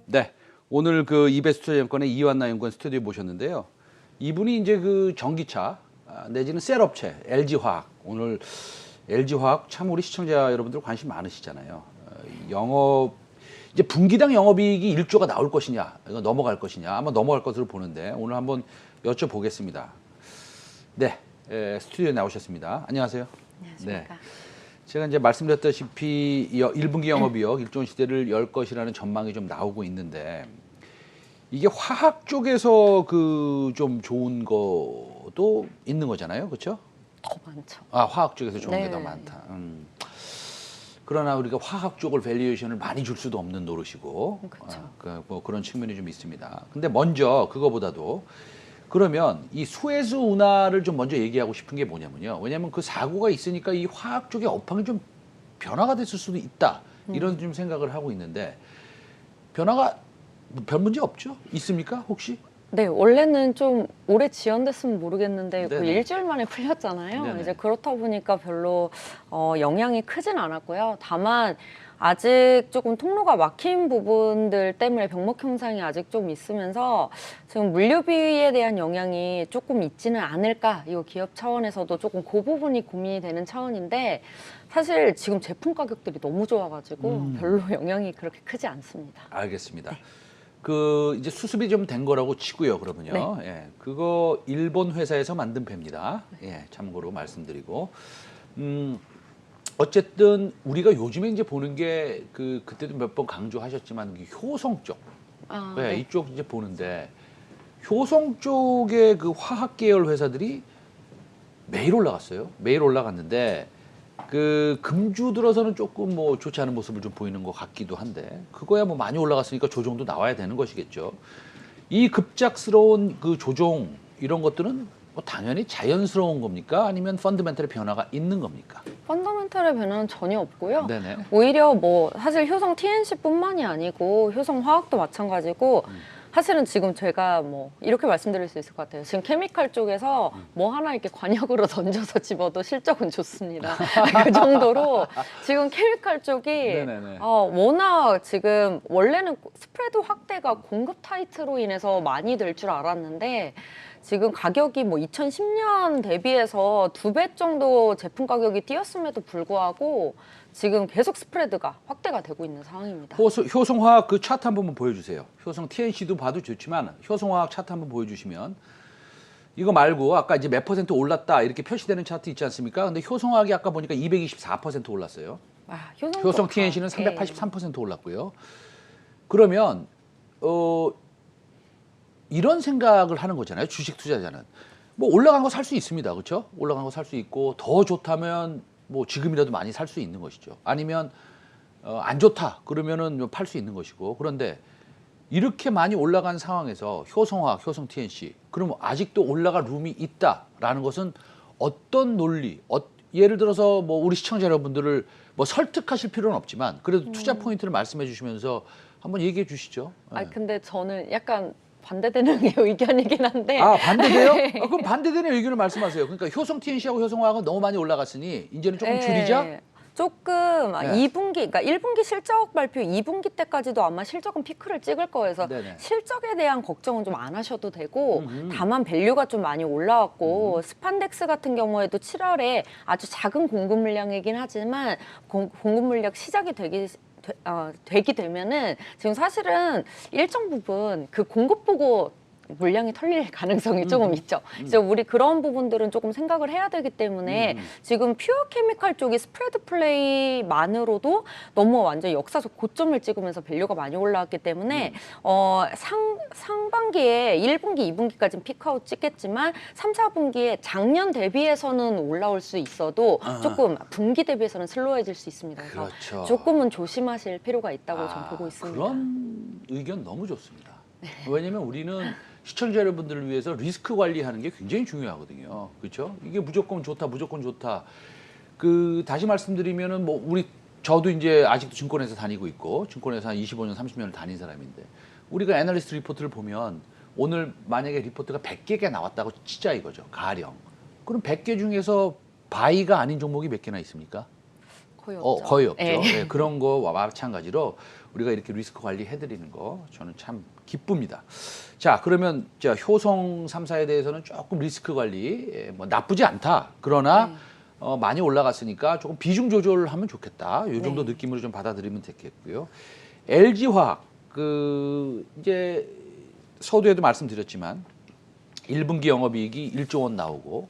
네, 오늘 그 이베스트투자증권의 이완나 연구원 스튜디오에 모셨는데요. 이분이 이제 그 전기차 내지는 셀 업체 LG화학, 오늘 LG화학 참 우리 시청자 여러분들 관심 많으시잖아요. 영업 이제 분기당 영업이익이 1조가 나올 것이냐, 이거 넘어갈 것이냐, 아마 넘어갈 것으로 보는데 오늘 한번 여쭤보겠습니다. 네, 스튜디오에 나오셨습니다. 안녕하세요. 안녕하십니까. 네. 제가 이제 말씀드렸다시피 1분기 영업이익 1조 원 시대를 열 것이라는 전망이 좀 나오고 있는데 이게 화학 쪽에서 그 좀 좋은 것도 있는 거잖아요, 그렇죠? 더 많죠. 아, 화학 쪽에서 좋은 게 더 네. 많다. 그러나 우리가 화학 쪽을 밸류에이션을 많이 줄 수도 없는 노릇이고, 그렇죠. 뭐 그런 측면이 좀 있습니다. 근데 먼저 그거보다도 그러면 이 수혜수 운하를 좀 먼저 얘기하고 싶은 게 뭐냐면요. 왜냐하면 그 사고가 있으니까 이 화학 쪽의 업황이 좀 변화가 됐을 수도 있다. 이런 좀 생각을 하고 있는데 변화가 별 문제 없죠? 있습니까 혹시? 네, 원래는 좀 오래 지연됐으면 모르겠는데 그 네네. 일주일 만에 풀렸잖아요. 네네. 이제 그렇다 보니까 별로 영향이 크진 않았고요. 다만 아직 조금 통로가 막힌 부분들 때문에 병목 현상이 아직 좀 있으면서 지금 물류비에 대한 영향이 조금 있지는 않을까. 이거 기업 차원에서도 조금 그 부분이 고민이 되는 차원인데 사실 지금 제품 가격들이 너무 좋아가지고 별로 영향이 그렇게 크지 않습니다. 알겠습니다. 그 이제 수습이 좀 된 거라고 치고요. 그러면요. 예, 그거 일본 회사에서 만든 배입니다. 예, 참고로 말씀드리고. 어쨌든 우리가 요즘에 이제 보는 게 그때도 몇 번 강조하셨지만 효성 쪽, 네, 이쪽 이제 보는데 효성 쪽의 그 화학 계열 회사들이 매일 올라갔어요. 매일 올라갔는데 그 금주 들어서는 조금 뭐 좋지 않은 모습을 좀 보이는 것 같기도 한데 그거야 뭐 많이 올라갔으니까 조정도 나와야 되는 것이겠죠. 이 급작스러운 그 조정 이런 것들은 뭐 당연히 자연스러운 겁니까? 아니면 펀더멘털의 변화가 있는 겁니까? 펀더멘털의 변화는 전혀 없고요. 네네. 오히려 뭐 사실 효성 TNC뿐만이 아니고 효성 화학도 마찬가지고 사실은 지금 제가 뭐 이렇게 말씀드릴 수 있을 것 같아요. 지금 케미칼 쪽에서 뭐 하나 이렇게 관역으로 던져서 집어도 실적은 좋습니다. 그 정도로 지금 케미칼 쪽이 네네네. 워낙 지금 원래는 스프레드 확대가 공급 타이트로 인해서 많이 될 줄 알았는데 지금 가격이 뭐 2010년 대비해서 2배 정도 제품 가격이 뛰었음에도 불구하고 지금 계속 스프레드가 확대가 되고 있는 상황입니다. 효성화학 그 차트 한번 보여주세요. 효성 TNC도 봐도 좋지만 효성화학 차트 한번 보여주시면 이거 말고 아까 이제 몇 퍼센트 올랐다 이렇게 표시되는 차트 있지 않습니까? 근데 효성화학이 아까 보니까 224% 올랐어요. 효성 TNC는 383% 올랐고요. 그러면 이런 생각을 하는 거잖아요. 주식 투자자는 뭐 올라간 거 살 수 있습니다. 그렇죠? 올라간 거 살 수 있고 더 좋다면 뭐 지금이라도 많이 살 수 있는 것이죠. 아니면 안 좋다 그러면은 팔 수 있는 것이고. 그런데 이렇게 많이 올라간 상황에서 효성화학, 효성 TNC 그러면 아직도 올라갈 룸이 있다라는 것은 어떤 논리, 예를 들어서 뭐 우리 시청자 여러분들을 뭐 설득하실 필요는 없지만 그래도 투자 포인트를 말씀해 주시면서 한번 얘기해 주시죠. 근데 저는 약간 반대되는 의견이긴 한데. 아, 반대돼요? 그럼 반대되는 의견을 말씀하세요. 그러니까 효성 TNC하고 효성화학은 너무 많이 올라갔으니 이제는 조금 줄이자? 조금 2분기, 그러니까 1분기 실적 발표 2분기 때까지도 아마 실적은 피크를 찍을 거여서 실적에 대한 걱정은 좀 안 하셔도 되고 다만 밸류가 좀 많이 올라왔고 스판덱스 같은 경우에도 7월에 아주 작은 공급 물량이긴 하지만 공급 물량 시작이 되게 되면은 지금 사실은 일정 부분 그 공급 보고 물량이 털릴 가능성이 조금 있죠. 그래서 우리 그런 부분들은 조금 생각을 해야 되기 때문에 지금 퓨어 케미칼 쪽이 스프레드 플레이만으로도 너무 완전 역사적 고점을 찍으면서 밸류가 많이 올라왔기 때문에 상반기에 1분기, 2분기까지는 피크아웃 찍겠지만 3, 4분기에 작년 대비해서는 올라올 수 있어도 조금 분기 대비해서는 슬로워해질 수 있습니다. 그래서 그렇죠. 조금은 조심하실 필요가 있다고 전 보고 있습니다. 그런 의견 너무 좋습니다. 왜냐면 우리는 시청자 여러분들을 위해서 리스크 관리하는 게 굉장히 중요하거든요. 그렇죠? 이게 무조건 좋다, 무조건 좋다. 다시 말씀드리면은 뭐 저도 이제 아직도 증권회사 다니고 있고 증권회사 한 25년, 30년을 다닌 사람인데 우리가 애널리스트 리포트를 보면 오늘 만약에 리포트가 100개가 나왔다고 치자 이거죠. 가령. 그럼 100개 중에서 바이가 아닌 종목이 몇 개나 있습니까? 거의 없죠. 거의 없죠. 네. 네, 그런 거와 마찬가지로 우리가 이렇게 리스크 관리 해드리는 거 저는 참 기쁩니다. 자, 그러면 자, 효성 3사에 대해서는 조금 리스크 관리 뭐 나쁘지 않다. 그러나 많이 올라갔으니까 조금 비중 조절하면 좋겠다. 이 정도 느낌으로 좀 받아들이면 되겠고요. LG화학 이제 서두에도 말씀드렸지만 1분기 영업이익이 1조 원 나오고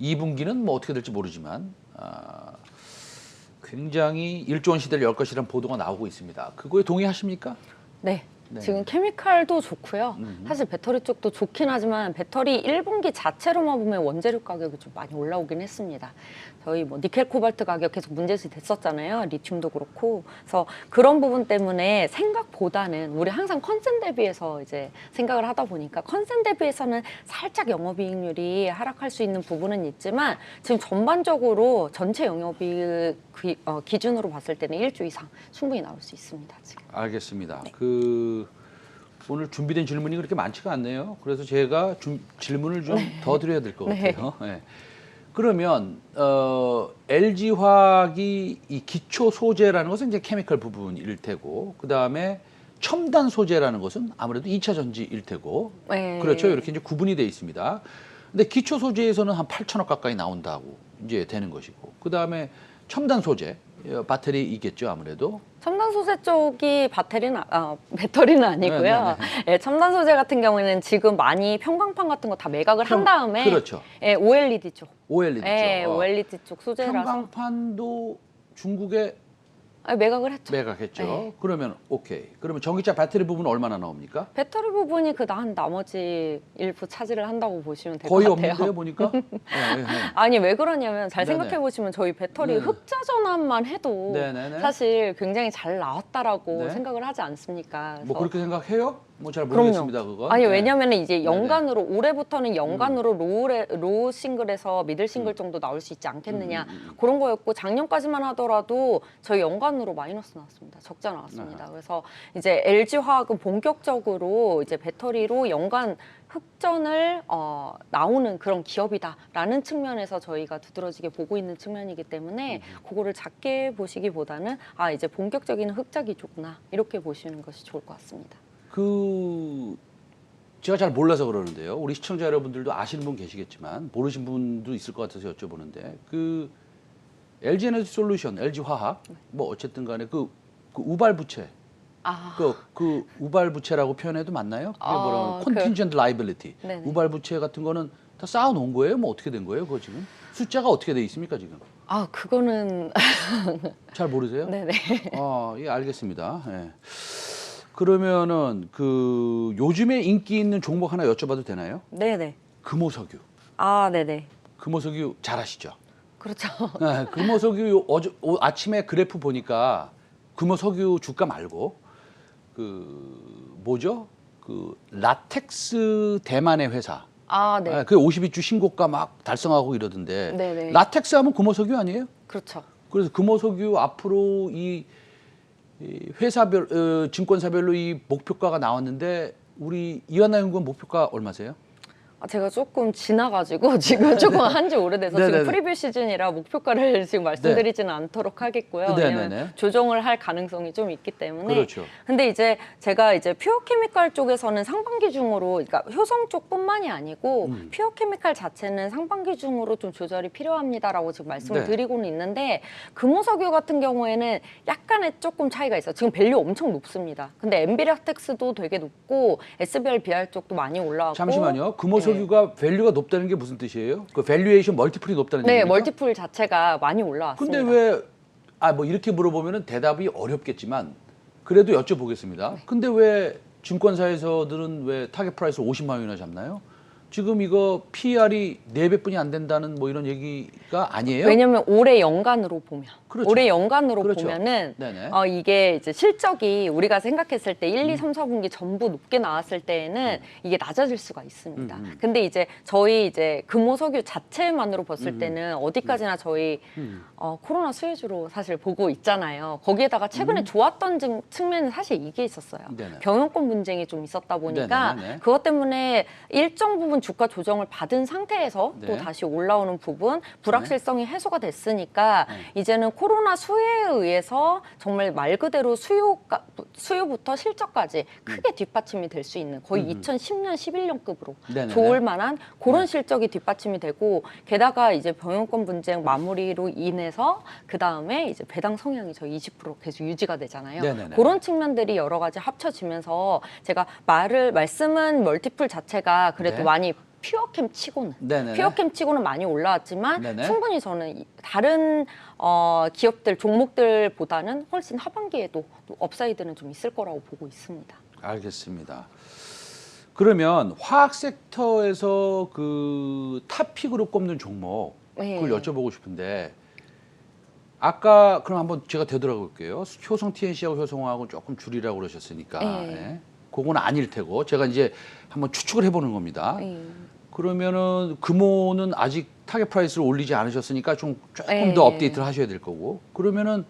2분기는 뭐 어떻게 될지 모르지만 굉장히 1조 원 시대를 열 것이라는 보도가 나오고 있습니다. 그거에 동의하십니까? 네. 네. 지금 케미칼도 좋고요. 사실 배터리 쪽도 좋긴 하지만 배터리 1분기 자체로만 보면 원재료 가격이 좀 많이 올라오긴 했습니다. 저희 뭐 니켈 코발트 가격 계속 문제시 됐었잖아요. 리튬도 그렇고. 그래서 그런 부분 때문에 생각보다는 우리 항상 컨센 대비해서 이제 생각을 하다 보니까 컨센 대비해서는 살짝 영업이익률이 하락할 수 있는 부분은 있지만 지금 전반적으로 전체 영업이익 기준으로 봤을 때는 1조 이상 충분히 나올 수 있습니다. 지금. 알겠습니다. 오늘 준비된 질문이 그렇게 많지가 않네요. 그래서 제가 질문을 좀 더 드려야 될 것 같아요. 네. 그러면 LG화학이 이 기초 소재라는 것은 이제 케미컬 부분일 테고, 그 다음에 첨단 소재라는 것은 아무래도 2차 전지일 테고, 네. 그렇죠. 이렇게 이제 구분이 돼 있습니다. 근데 기초 소재에서는 한 8천억 가까이 나온다고 이제 되는 것이고, 그 다음에 첨단 소재, 배터리이겠죠 아무래도. 첨단 소재 쪽이 배터리는 아니고요. 네네네. 예, 첨단 소재 같은 경우에는 지금 많이 평광판 같은 거 다 매각을 한 다음에 그렇죠. 예, OLED 쪽. OLED 쪽. 예, OLED 쪽 소재라서 평광판도 중국에 매각을 했죠. 매각했죠. 네. 그러면 오케이. 그러면 전기차 배터리 부분 얼마나 나옵니까? 배터리 부분이 한 나머지 일부 차지를 한다고 보시면 될 것 거의 같아요. 없는데요, 보니까. 네, 네. 아니 왜 그러냐면 잘 네네. 생각해 보시면 저희 배터리 네. 흑자 전환만 해도 네네네. 사실 굉장히 잘 나왔다라고 네. 생각을 하지 않습니까? 뭐 그래서 그렇게 생각해요? 뭐 잘 그럼요. 모르겠습니다, 그거. 아니 네. 왜냐면 이제 연간으로 올해부터는 연간으로 로우 싱글에서 미들 싱글 정도 나올 수 있지 않겠느냐 그런 거였고 작년까지만 하더라도 저희 연간으로 마이너스 나왔습니다. 적자 나왔습니다. 그래서 이제 LG 화학은 본격적으로 이제 배터리로 연간 흑전을 나오는 그런 기업이다라는 측면에서 저희가 두드러지게 보고 있는 측면이기 때문에 그거를 작게 보시기보다는 이제 본격적인 흑자 기조구나 이렇게 보시는 것이 좋을 것 같습니다. 제가 잘 몰라서 그러는데요. 우리 시청자 여러분들도 아시는 분 계시겠지만 모르신 분도 있을 것 같아서 여쭤보는데 LG 에너지 솔루션, LG 화학 뭐 어쨌든 간에 그 우발 부채 그 우발 부채라고 표현해도 맞나요? 그게 뭐라 contingent liability. 네네. 우발 부채 같은 거는 다 쌓아 놓은 거예요? 뭐 어떻게 된 거예요? 그거 지금 숫자가 어떻게 돼 있습니까, 지금? 그거는 잘 모르세요? 네네. 예, 알겠습니다. 예. 그러면은 요즘에 인기 있는 종목 하나 여쭤봐도 되나요? 네네. 금호석유. 네네. 금호석유 잘 아시죠? 그렇죠. 네, 금호석유 아침에 그래프 보니까 금호석유 주가 말고 뭐죠? 라텍스 대만의 회사. 네. 그 52주 신고가 막 달성하고 이러던데. 네네. 라텍스 하면 금호석유 아니에요? 그렇죠. 그래서 금호석유 앞으로 이 회사별 증권사별로 이 목표가가 나왔는데 우리 이완나 연구원 목표가 얼마세요? 제가 조금 지나가지고 지금 조금 한지 오래돼서 지금 프리뷰 시즌이라 목표가를 지금 말씀드리지는 않도록 하겠고요. 왜냐면 조정을 할 가능성이 좀 있기 때문에. 그렇죠. 근데 이제 제가 이제 퓨어 케미칼 쪽에서는 상반기 중으로, 그러니까 효성 쪽뿐만이 아니고 퓨어 케미칼 자체는 상반기 중으로 좀 조절이 필요합니다라고 지금 말씀을 드리고는 있는데 금호석유 같은 경우에는 약간의 조금 차이가 있어요. 지금 밸류 엄청 높습니다. 근데 엔비라텍스도 되게 높고 SBR BR 쪽도 많이 올라왔고. 잠시만요. 금호석유가 밸류가 높다는 게 무슨 뜻이에요? 그 밸류에이션 멀티플이 높다는 얘기입니까? 네, 멀티플 자체가 많이 올라왔습니다. 근데 왜 뭐 이렇게 물어보면은 대답이 어렵겠지만 그래도 여쭤보겠습니다. 근데 왜 증권사에서들은 왜 타겟 프라이스 50만 원이나 잡나요? 지금 이거 PER이 4배뿐이 안 된다는 뭐 이런 얘기가 아니에요? 왜냐면 올해 연간으로 보면 그렇죠. 올해 연간으로 그렇죠. 보면은 네네. 이게 이제 실적이 우리가 생각했을 때 1, 2, 3, 4분기 전부 높게 나왔을 때에는 이게 낮아질 수가 있습니다. 근데 이제 저희 이제 금호석유 자체만으로 봤을 때는 어디까지나 저희 코로나 수혜주로 사실 보고 있잖아요. 거기에다가 최근에 좋았던 측면은 사실 이게 있었어요. 네네. 경영권 분쟁이 좀 있었다 보니까 네네네. 그것 때문에 일정 부분 주가 조정을 받은 상태에서 네. 또 다시 올라오는 부분 불확실성이 해소가 됐으니까 이제는 코로나 수혜에 의해서 정말 말 그대로 수요부터 실적까지 크게 뒷받침이 될 수 있는 거의 2010년, 11년급으로 네네네. 좋을 만한 그런 실적이 뒷받침이 되고 게다가 이제 병역권 분쟁 마무리로 인해서 그 다음에 이제 배당 성향이 저희 20% 계속 유지가 되잖아요. 네네네. 그런 측면들이 여러 가지 합쳐지면서 제가 말씀은 멀티플 자체가 그래도 네. 많이 퓨어캠 치고는 네네네. 퓨어캠 치고는 많이 올라왔지만 네네. 충분히 저는 다른 기업들 종목들보다는 훨씬 하반기에도 또 업사이드는 좀 있을 거라고 보고 있습니다. 알겠습니다. 그러면 화학 섹터에서 그 탑픽으로 꼽는 종목 네. 그걸 여쭤보고 싶은데 아까 그럼 한번 제가 되돌아볼게요. 효성 TNC하고 효성화하고 조금 줄이라고 그러셨으니까 네. 예. 그건 아닐 테고 제가 이제 한번 추측을 해보는 겁니다. 그러면은 금호는 아직 타겟 프라이스를 올리지 않으셨으니까 조금 네. 더 업데이트를 하셔야 될 거고 그러면은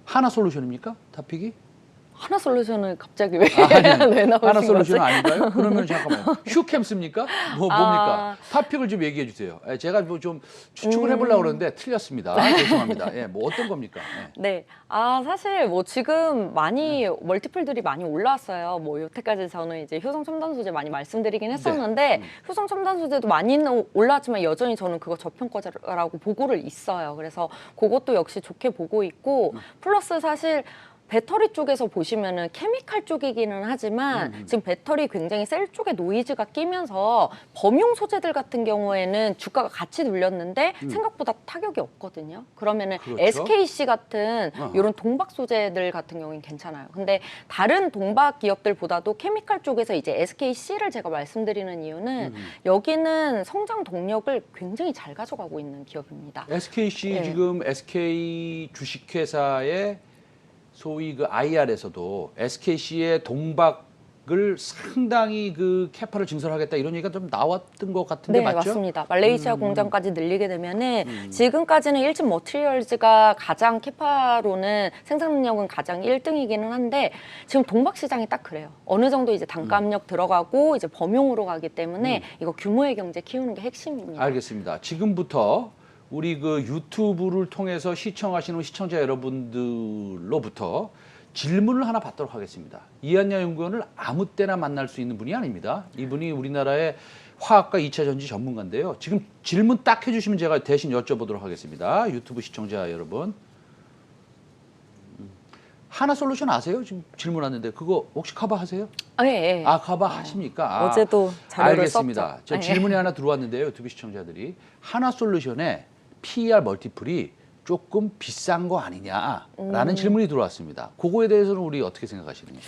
하나솔루션입니까? 탑픽이? 하나솔루션은 갑자기 왜, 아니, 왜 나오신 하나솔루션 거지? 아닌가요? 그러면 잠깐만요. 휴캠 씁니까? 뭡니까? 탑픽을 좀 얘기해 주세요. 예, 제가 뭐 좀 추측을 해보려고 그러는데 틀렸습니다. 죄송합니다. 예, 뭐 어떤 겁니까? 예. 네. 사실 뭐 지금 많이 멀티플들이 많이 올라왔어요. 뭐 여태까지 저는 이제 효성 첨단 소재 많이 말씀드리긴 했었는데 효성 첨단 소재도 많이는 올라왔지만 여전히 저는 그거 저평가라고 보고를 있어요. 그래서 그것도 역시 좋게 보고 있고 플러스 사실 배터리 쪽에서 보시면은 케미칼 쪽이기는 하지만 지금 배터리 굉장히 셀 쪽에 노이즈가 끼면서 범용 소재들 같은 경우에는 주가가 같이 눌렸는데 생각보다 타격이 없거든요. 그러면은 그렇죠. SKC 같은 이런 동박 소재들 같은 경우는 괜찮아요. 근데 다른 동박 기업들보다도 케미칼 쪽에서 이제 SKC를 제가 말씀드리는 이유는 여기는 성장 동력을 굉장히 잘 가져가고 있는 기업입니다. SKC 네. 지금 SK 주식회사의 소위 그 IR에서도 SKC의 동박을 상당히 그 캐파를 증설하겠다 이런 얘기가 좀 나왔던 것 같은데 네, 맞죠? 맞습니다. 말레이시아 공장까지 늘리게 되면은 지금까지는 일진 머티리얼즈가 가장 캐파로는 생산 능력은 가장 1등이기는 한데 지금 동박 시장이 딱 그래요. 어느 정도 이제 단가 압력 들어가고 이제 범용으로 가기 때문에 이거 규모의 경제 키우는 게 핵심입니다. 알겠습니다. 지금부터 우리 그 유튜브를 통해서 시청하시는 시청자 여러분들로부터 질문을 하나 받도록 하겠습니다. 이한야 연구원을 아무 때나 만날 수 있는 분이 아닙니다. 이분이 우리나라의 화학과 2차 전지 전문가인데요. 지금 질문 딱 해주시면 제가 대신 여쭤보도록 하겠습니다. 유튜브 시청자 여러분. 하나솔루션 아세요? 지금 질문 왔는데 그거 혹시 커버 하세요? 네. 커버 하십니까? 어제도 자료를 알겠습니다. 썼죠. 저 질문이 하나 들어왔는데요. 유튜브 시청자들이 하나솔루션의 PER 멀티플이 조금 비싼 거 아니냐라는 질문이 들어왔습니다. 그거에 대해서는 우리 어떻게 생각하시는지?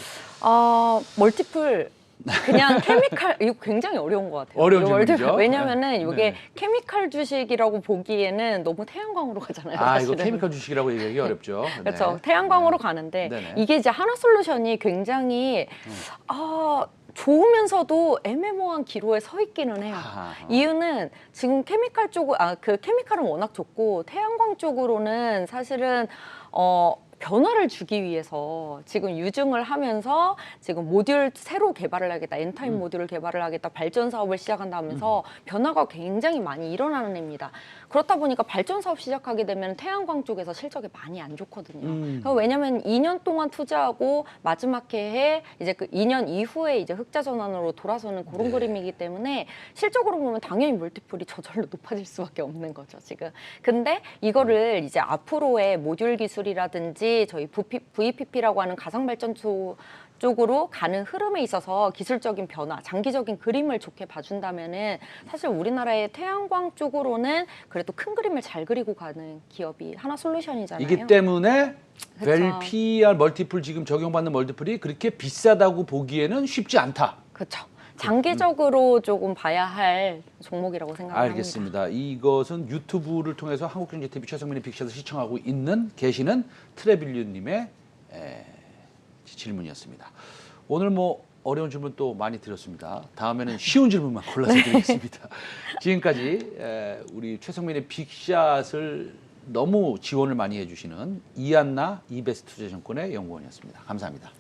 멀티플 그냥 케미칼 이거 굉장히 어려운 것 같아요. 어려운 이거 멀티플. 질문이죠. 왜냐면은 네. 이게 네. 케미칼 주식이라고 보기에는 너무 태양광으로 가잖아요. 이거 사실은. 케미컬 주식이라고 얘기하기 어렵죠. 그렇죠. 네. 태양광으로 가는데 네네. 이게 이제 하나솔루션이 굉장히 좋으면서도 애매모호한 기로에 서 있기는 해요. 이유는 지금 케미칼 쪽, 그 케미칼은 워낙 좋고 태양광 쪽으로는 사실은 변화를 주기 위해서 지금 유증을 하면서 지금 모듈 새로 개발을 하겠다, N타입 모듈을 개발을 하겠다, 발전 사업을 시작한다 하면서 변화가 굉장히 많이 일어나는 애입니다. 그렇다 보니까 발전 사업 시작하게 되면 태양광 쪽에서 실적이 많이 안 좋거든요. 왜냐면 2년 동안 투자하고 마지막 해에 이제 그 2년 이후에 이제 흑자 전환으로 돌아서는 그런 그림이기 때문에 실적으로 보면 당연히 멀티플이 저절로 높아질 수밖에 없는 거죠, 지금. 근데 이거를 이제 앞으로의 모듈 기술이라든지 저희 VPP라고 하는 가상발전소 쪽으로 가는 흐름에 있어서 기술적인 변화, 장기적인 그림을 좋게 봐준다면은 사실 우리나라의 태양광 쪽으로는 그래도 큰 그림을 잘 그리고 가는 기업이 하나솔루션이잖아요. 이기 때문에 그쵸. PER 멀티플 지금 적용받는 멀티플이 그렇게 비싸다고 보기에는 쉽지 않다. 그렇죠. 장기적으로 조금 봐야 할 종목이라고 생각합니다. 알겠습니다. 이것은 유튜브를 통해서 한국경제TV 최성민의 빅샷을 시청하고 계시는 트레빌류님의 질문이었습니다. 오늘 뭐 어려운 질문 또 많이 드렸습니다. 다음에는 쉬운 질문만 골라서 드리겠습니다. 지금까지 우리 최성민의 빅샷을 너무 지원을 많이 해주시는 이한나 이베스트투자증권의 연구원이었습니다. 감사합니다.